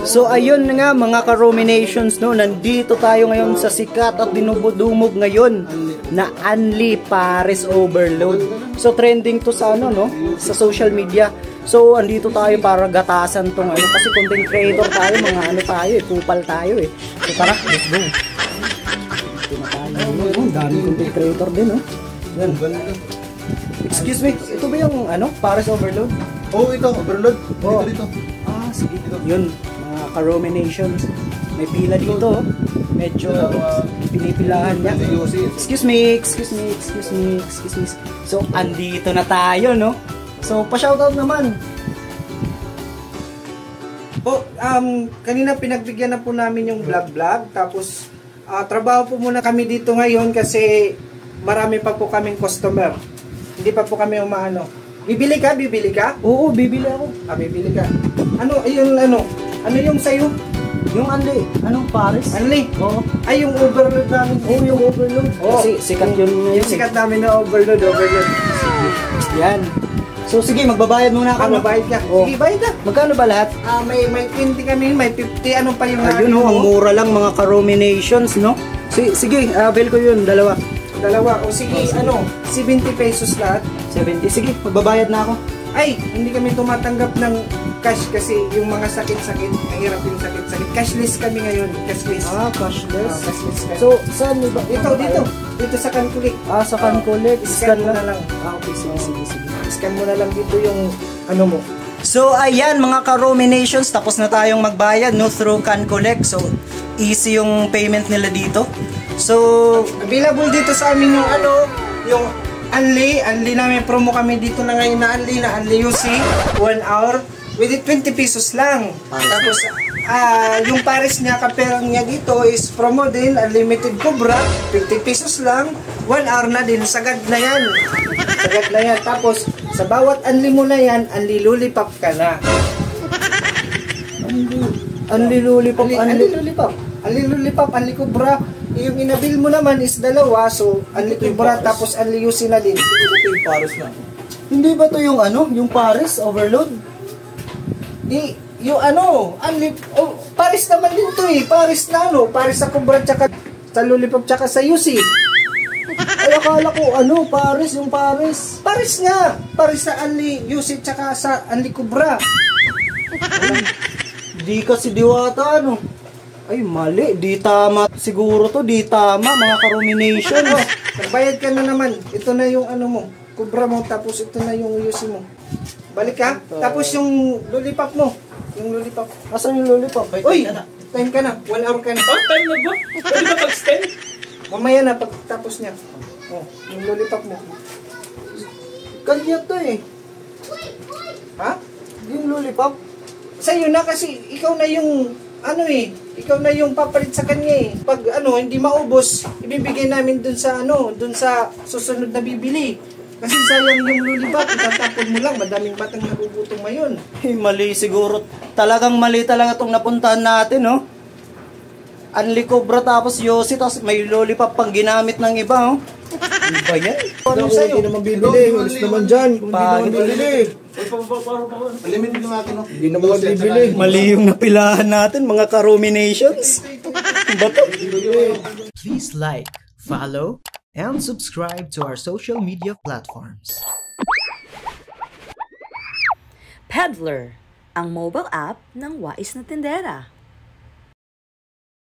So ayun nga mga ka-ruminations, no, nandito tayo ngayon sa sikat at dinumog ngayon na Unli Pares Overload. So trending to sa ano, no, sa social media. So andito tayo para gatasan tong ano, kasi content creator tayo, mga ano tayo, kupal tayo eh. So tara, let's go. Ang daming content creator din, no. Yan. Excuse me, ito ba yung ano, Pares Overload? Oh, ito, overload. Oh. Dito. Ah, sige. Yun, mga ka-ruminations. May pila dito. Medyo pinipilahan niya. Excuse me. So, andito na tayo, no? So, pa-shoutout naman. Po, kanina pinagbigyan na po namin yung vlog. Tapos, trabaho po muna kami dito ngayon kasi marami pa po kaming customer. Hindi pa po kami umaano. Bibili ka? Oo, bibili ako. Bibili ka. Ano, ayun, ano yung sayo? Yung Unli, anong Pares? Unli? Oo. Ay, yung overload namin. Oo, yung overload. Oo. Kasi sikat yun ngayon. Yung sikat namin na overload. Sige. Yan. So, sige, magbabayad muna ako. Magbayad ka. Oo. Sige, bayad ka. Magkano ba lahat? May 20 kami, may 50, ano pa yung Ayun, no, ang mura lang mga ka-ruminations, no? Sige, bill ko yun, dalawa. O sige, 70 pesos lahat. 70. Sige, magbabayad na ako. Ay, hindi kami tumatanggap ng cash kasi yung mga sakit-sakit, mahirap yung sakit-sakit. Cashless kami ngayon, cashless. Cashless. Cashless kami. So, saan mo ba? Dito sa Canculic. Sa Canculic. Scan mo na lang. Okay, sige. Scan mo na lang dito yung ano mo. So, ayan mga ka-ruminations, tapos na tayong magbayad, no, through Canculic. So, easy yung payment nila dito. So, available dito sa amin yung yung Unli namin, promo kami dito na ngayon na Unli UC, 1 hour, with 20 pesos lang. Tapos, yung Pares niya, kaperang niya dito is promo din, unlimited Cobra, 20 pesos lang, 1 hour na din, sagad na yan. Tapos, sa bawat Unli mo na yan, Unli Lollipop ka na. Unli Lollipop, Unli Cobra. Yung inabil mo naman is dalawa, so Unli Cobra tapos Unli UC na din. Ito yung Pares na. Hindi ba to yung yung Pares Overload? Yung Unli, Pares naman din to eh. Pares na Pares sa Cobra tsaka sa Lollipop tsaka sa UC. Ay, akala ko Pares, yung Pares. Pares nga. Pares sa Unli UC tsaka sa Unli Cobra. Di kasi diwata, Ay, mali. Di tama. Siguro to, di tama, mga ka-rumination. Nagbayad ka na naman. Ito na yung mo. Cobra mo, tapos ito na yung UC mo. Balik ka. Tapos yung lollipop mo. Yung lollipop. Asan yung lollipop? Uy! Time ka na. 1 hour ka na. Time na ba? Pwede ba mag-extend? Mamaya na, pagtapos niya. Yung lollipop mo. Kanya to eh. Ha? Yung lollipop? Sa'yo na kasi ikaw na yung ikaw na yung papalit sa kanya eh. Pag hindi maubos, ibibigay namin dun sa susunod na bibili. Kasi sayang yung lollipop, itatapon mo lang, madaming batang nagugutom ngayon. Mali siguro. Talagang mali talaga itong napuntahan natin, Unli Cobra tapos Yossi, tapos may lollipop pang ginamit ng iba, Ano ba yan? Hindi naman bibili. Walis naman dyan. Hindi naman bibili. Limited yung akin, Hindi naman bibili. Mali yung napilahan natin, mga ka-ruminations. Bato. Please like, follow, and subscribe to our social media platforms. Peddler, ang mobile app ng Wais na Tindera.